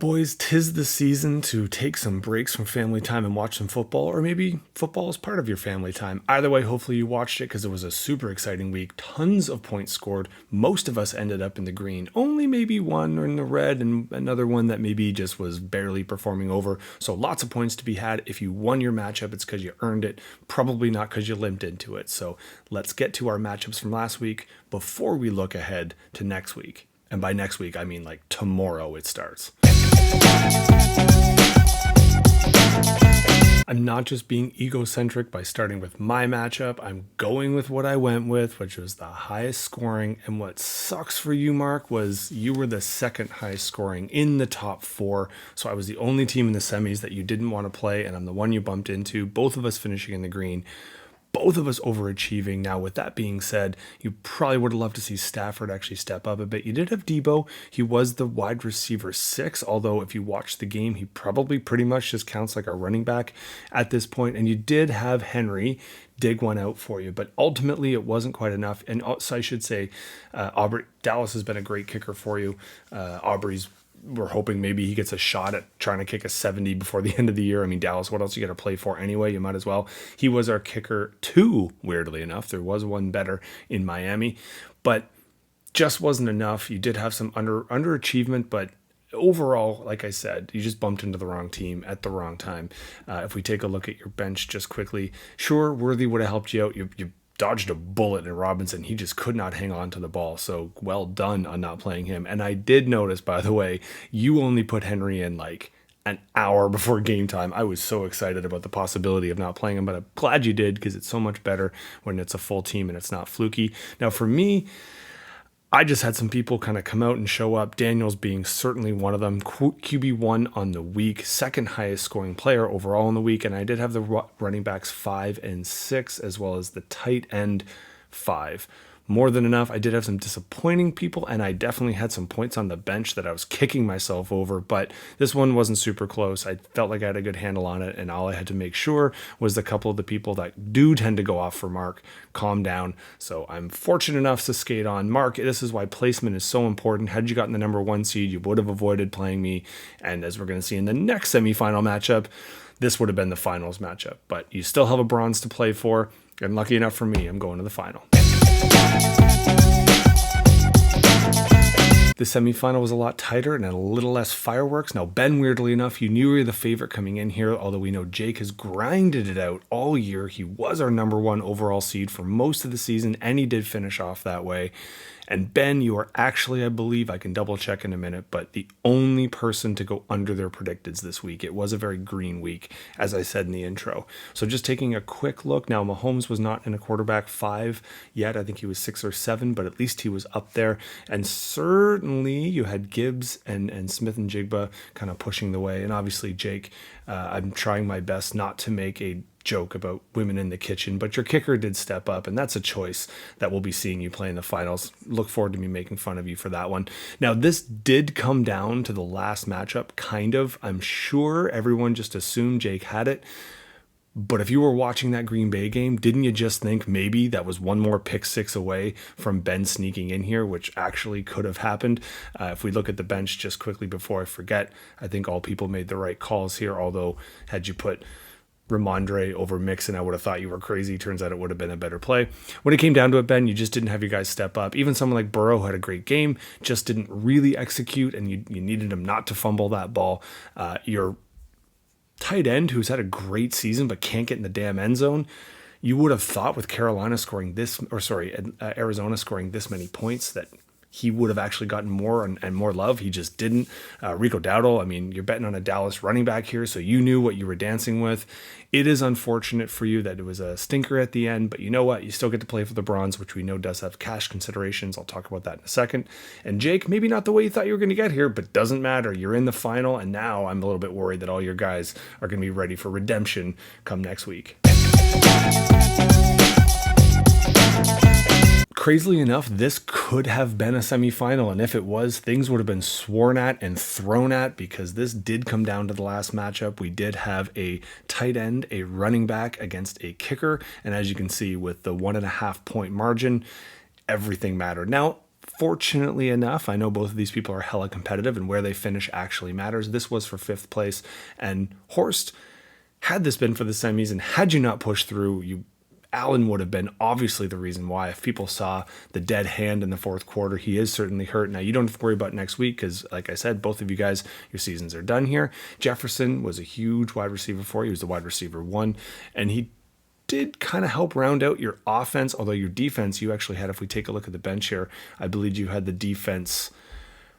boys, 'tis the season to take some breaks from family time and watch some football, or maybe football is part of your family time. Either way, hopefully you watched it because it was a super exciting week. Tons of points scored. Most of us ended up in the green. Only maybe one in the red and another one that maybe just was barely performing over. So lots of points to be had. If you won your matchup, it's because you earned it. Probably not because you limped into it. So let's get to our matchups from last week before we look ahead to next week. And by next week, I mean like tomorrow it starts. I'm not just being egocentric by starting with my matchup. I'm going with what I went with, which was the highest scoring. And what sucks for you, Mark, was you were the second highest scoring in the top four. So I was the only team in the semis that you didn't want to play, and I'm the one you bumped into, both of us finishing in the green. Both of us overachieving. Now, with that being said, you probably would have loved to see Stafford actually step up a bit. You did have Debo. He was the wide receiver 6, although if you watch the game, he probably pretty much just counts like a running back at this point. And you did have Henry dig one out for you, but ultimately it wasn't quite enough. And also, I should say, Dallas has been a great kicker for you. We're hoping maybe he gets a shot at trying to kick a 70 before the end of the year. I mean, Dallas, what else you got to play for anyway? You might as well. He was our kicker 2, weirdly enough. There was one better in Miami, but just wasn't enough. You did have some underachievement, but overall, like I said, you just bumped into the wrong team at the wrong time. If we take a look at your bench just quickly, sure, Worthy would have helped you out. You dodged a bullet in Robinson. He just could not hang on to the ball. So well done on not playing him. And I did notice, by the way, you only put Henry in like an hour before game time. I was so excited about the possibility of not playing him, but I'm glad you did because it's so much better when it's a full team and it's not fluky. Now for me, I just had some people kind of come out and show up, Daniels being certainly one of them. QB1 on the week, second highest scoring player overall in the week. And I did have the running backs 5 and 6, as well as the tight end 5. More than enough. I did have some disappointing people, and I definitely had some points on the bench that I was kicking myself over, but this one wasn't super close. I felt like I had a good handle on it, and all I had to make sure was the couple of the people that do tend to go off for Mark calm down. So I'm fortunate enough to skate on. Mark, this is why placement is so important. Had you gotten the number 1 seed, you would have avoided playing me, and as we're going to see in the next semifinal matchup, this would have been the finals matchup, but you still have a bronze to play for, and lucky enough for me, I'm going to the final. The semifinal was a lot tighter and a little less fireworks. Now, Ben, weirdly enough, you knew you were the favorite coming in here, although we know Jake has grinded it out all year. He was our number 1 overall seed for most of the season, and he did finish off that way. And Ben, you are actually, I believe, I can double check in a minute, but the only person to go under their predicteds this week. It was a very green week, as I said in the intro. So just taking a quick look. Now, Mahomes was not in a quarterback 5 yet. I think he was 6 or 7, but at least he was up there. And certainly you had Gibbs and Smith and Jigba kind of pushing the way. And obviously Jake, I'm trying my best not to make a joke about women in the kitchen, but your kicker did step up, and that's a choice that we'll be seeing you play in the finals. Look forward to me making fun of you for that one. Now, this did come down to the last matchup, kind of. I'm sure everyone just assumed Jake had it, but if you were watching that Green Bay game, didn't you just think maybe that was one more pick 6 away from Ben sneaking in here, which actually could have happened? If we look at the bench just quickly before I forget, I think all people made the right calls here, although had you put Ramondre over Mixon, I would have thought you were crazy. Turns out it would have been a better play. When it came down to it, Ben, you just didn't have your guys step up. Even someone like Burrow, who had a great game, just didn't really execute, and you needed him not to fumble that ball. Your tight end, who's had a great season but can't get in the damn end zone, you would have thought with Arizona scoring this many points that he would have actually gotten more and more love. He just didn't. Rico Dowdle, I mean, you're betting on a Dallas running back here, so you knew what you were dancing with. It is unfortunate for you that it was a stinker at the end, but you know what? You still get to play for the bronze, which we know does have cash considerations. I'll talk about that in a second. And Jake, maybe not the way you thought you were going to get here, but doesn't matter. You're in the final, and now I'm a little bit worried that all your guys are going to be ready for redemption come next week. Crazily enough, this could have been a semifinal, and if it was, things would have been sworn at and thrown at, because this did come down to the last matchup. We did have a tight end, a running back against a kicker, and as you can see, with the 1.5 point margin, everything mattered. Now, Fortunately enough, I know both of these people are hella competitive and where they finish actually matters. This was for 5th place, and Horst, had this been for the semis and had you not pushed through, Allen would have been obviously the reason why. If people saw the dead hand in the 4th quarter, he is certainly hurt. Now, you don't have to worry about next week because, like I said, both of you guys, your seasons are done here. Jefferson was a huge wide receiver for you. He was the wide receiver 1, and he did kind of help round out your offense, although your defense, you actually had, if we take a look at the bench here, I believe you had the defense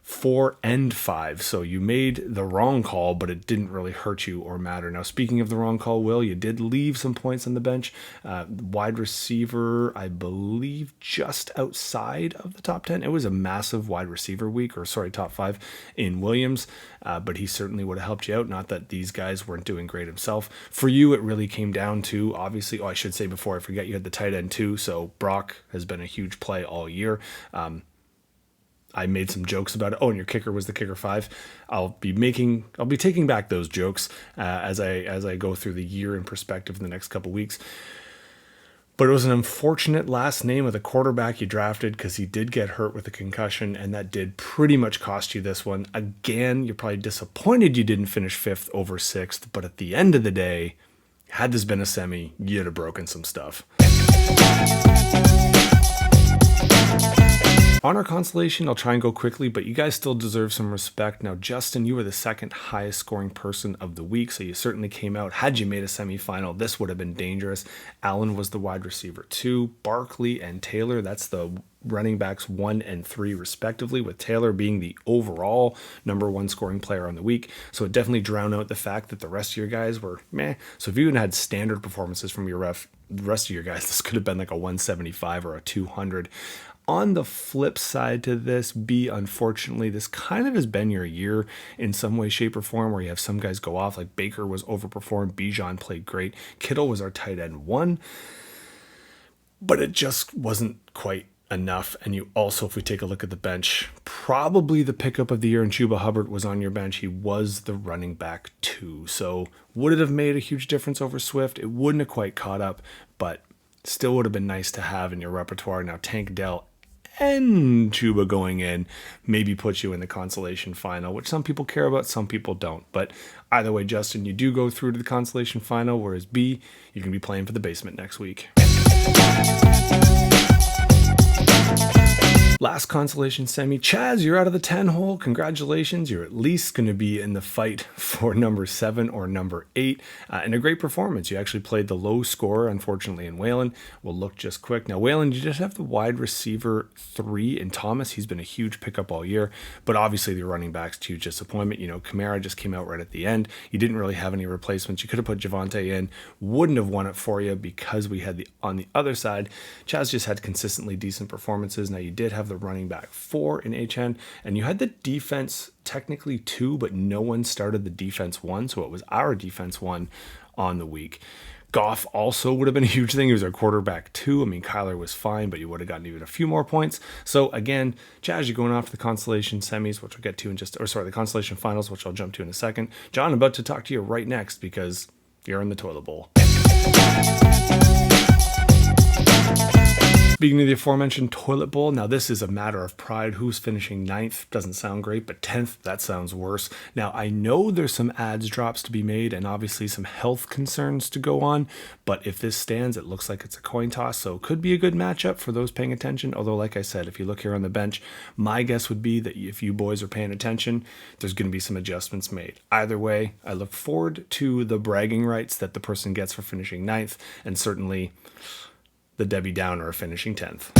4 and 5. So you made the wrong call, but it didn't really hurt you or matter. Now, speaking of the wrong call, Will, you did leave some points on the bench. Wide receiver, I believe, just outside of the top 10. It was a massive wide receiver week, top 5 in Williams, but he certainly would have helped you out. Not that these guys weren't doing great himself. For you, it really came down to, obviously, I should say before I forget, you had the tight end too. So Brock has been a huge play all year. I made some jokes about it. Oh, and your kicker was the kicker 5. I'll be taking back those jokes as I go through the year in perspective in the next couple weeks. But it was an unfortunate last name of the quarterback you drafted because he did get hurt with a concussion, and that did pretty much cost you this one. Again, you're probably disappointed you didn't finish 5th over 6th, but at the end of the day, had this been a semi, you'd have broken some stuff. On our consolation, I'll try and go quickly, but you guys still deserve some respect. Now, Justin, you were the 2nd highest scoring person of the week, so you certainly came out. Had you made a semifinal, this would have been dangerous. Allen was the wide receiver 2. Barkley and Taylor, that's the running backs 1 and 3 respectively, with Taylor being the overall number 1 scoring player on the week. So it definitely drowned out the fact that the rest of your guys were meh. So if you even had standard performances from the rest of your guys, this could have been like a 175 or a 200. On the flip side to this, unfortunately, this kind of has been your year in some way, shape, or form, where you have some guys go off, like Baker was overperformed, Bijan played great, Kittle was our tight end 1, but it just wasn't quite enough. And you also, if we take a look at the bench, probably the pickup of the year in Chuba Hubbard was on your bench. He was the running back 2. So would it have made a huge difference over Swift? It wouldn't have quite caught up, but still would have been nice to have in your repertoire. Now, Tank Dell and Chuba going in maybe puts you in the consolation final, which some people care about, some people don't. But either way, Justin, you do go through to the consolation final, whereas B, you can be playing for the basement next week. Last consolation semi. Chaz, you're out of the 10 hole. Congratulations. You're at least going to be in the fight for number 7 or number 8. And a great performance. You actually played the low scorer, unfortunately, in Waylon. We'll look just quick. Now, Waylon, you just have the wide receiver 3 in Thomas. He's been a huge pickup all year. But obviously, the running back's huge disappointment. Kamara just came out right at the end. You didn't really have any replacements. You could have put Javonte in. Wouldn't have won it for you because we had on the other side, Chaz just had consistently decent performances. Now, you did have the running back 4 in HN, and you had the defense technically 2, but no one started the defense 1, so it was our defense 1 on the week. Goff also would have been a huge thing. He was our quarterback 2. I mean, Kyler was fine, but you would have gotten even a few more points. So again, Chaz, you're going off to the consolation semis, which we'll get to the consolation finals, which I'll jump to in a second. John, I'm about to talk to you right next because you're in the toilet bowl. Speaking of the aforementioned toilet bowl, now this is a matter of pride. Who's finishing 9th? Doesn't sound great, but 10th, that sounds worse. Now, I know there's some ads drops to be made and obviously some health concerns to go on, but if this stands, it looks like it's a coin toss, so it could be a good matchup for those paying attention. Although, like I said, if you look here on the bench, my guess would be that if you boys are paying attention, there's going to be some adjustments made. Either way, I look forward to the bragging rights that the person gets for finishing 9th, and certainly the Debbie Downer of finishing 10th.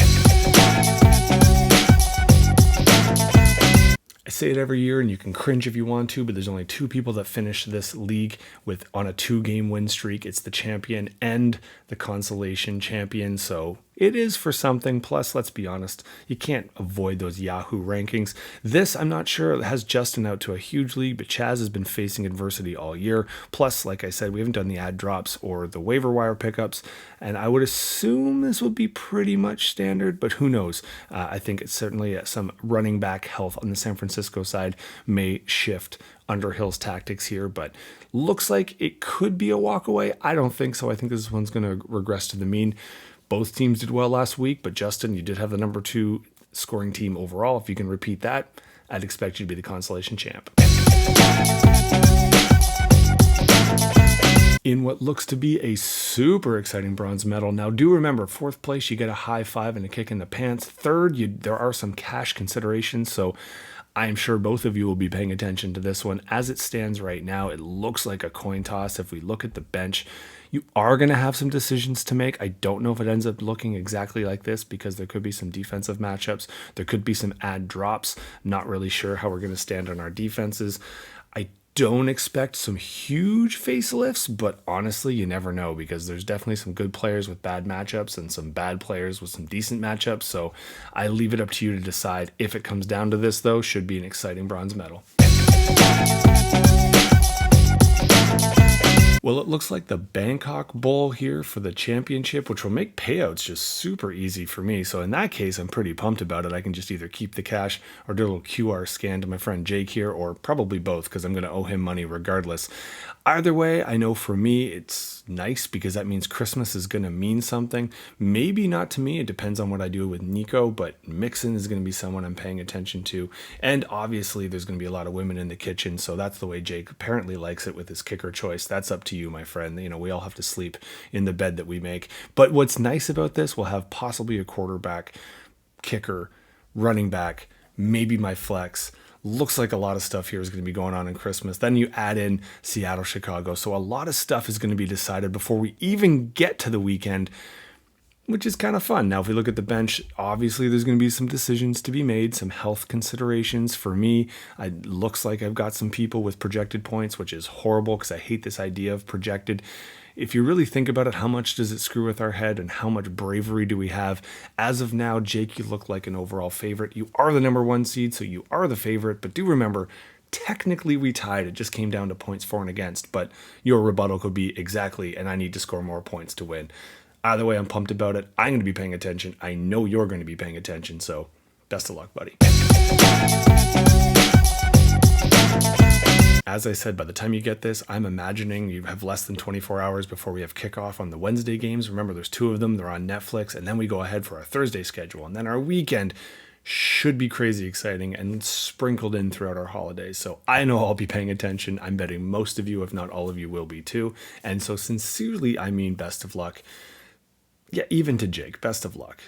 I say it every year, and you can cringe if you want to, but there's only 2 people that finish this league on a 2-game win streak. It's the champion and the consolation champion, so it is for something. Plus, let's be honest, you can't avoid those Yahoo rankings. This, I'm not sure, has Justin out to a huge league, but Chaz has been facing adversity all year. Plus, like I said, we haven't done the ad drops or the waiver wire pickups, and I would assume this would be pretty much standard, but who knows? I think it's certainly some running back health on the San Francisco side may shift Underhill's tactics here, but looks like it could be a walkaway. I don't think so. I think this one's going to regress to the mean. Both teams did well last week, but Justin, you did have the number 2 scoring team overall. If you can repeat that, I'd expect you to be the consolation champ. In what looks to be a super exciting bronze medal. Now, do remember, 4th place, you get a high five and a kick in the pants. 3rd, there are some cash considerations, so I'm sure both of you will be paying attention to this one. As it stands right now, it looks like a coin toss. If we look at the bench, you are going to have some decisions to make. I don't know if it ends up looking exactly like this because there could be some defensive matchups. There could be some ad drops. Not really sure how we're going to stand on our defenses. I don't expect some huge facelifts, but honestly, you never know because there's definitely some good players with bad matchups and some bad players with some decent matchups. So I leave it up to you to decide. If it comes down to this, though, should be an exciting bronze medal. Well, it looks like the Bangkok Bowl here for the championship, which will make payouts just super easy for me. So in that case, I'm pretty pumped about it. I can just either keep the cash or do a little QR scan to my friend Jake here, or probably both because I'm going to owe him money regardless. Either way, I know for me, it's nice because that means Christmas is going to mean something. Maybe not to me. It depends on what I do with Nico, but Mixon is going to be someone I'm paying attention to. And obviously, there's going to be a lot of women in the kitchen. So that's the way Jake apparently likes it with his kicker choice. That's up to you, my friend. You know, we all have to sleep in the bed that we make. But what's nice about this, we'll have possibly a quarterback, kicker, running back, maybe my flex. Looks like a lot of stuff here is going to be going on in Christmas. Then you add in Seattle, Chicago. So a lot of stuff is going to be decided before we even get to the weekend, which is kind of fun. Now, if we look at the bench, obviously there's going to be some decisions to be made, some health considerations. For me, it looks like I've got some people with projected points, which is horrible because I hate this idea of projected. If you really think about it, how much does it screw with our head and how much bravery do we have? As of now, Jake, you look like an overall favorite. You are the number 1 seed, so you are the favorite. But do remember, technically we tied. It just came down to points for and against. But your rebuttal could be exactly, and I need to score more points to win. Either way, I'm pumped about it. I'm going to be paying attention. I know you're going to be paying attention. So best of luck, buddy. As I said, by the time you get this, I'm imagining you have less than 24 hours before we have kickoff on the Wednesday games. Remember, there's 2 of them. They're on Netflix. And then we go ahead for our Thursday schedule. And then our weekend should be crazy exciting and sprinkled in throughout our holidays. So I know I'll be paying attention. I'm betting most of you, if not all of you, will be too. And so sincerely, I mean best of luck. Yeah, even to Jake, best of luck.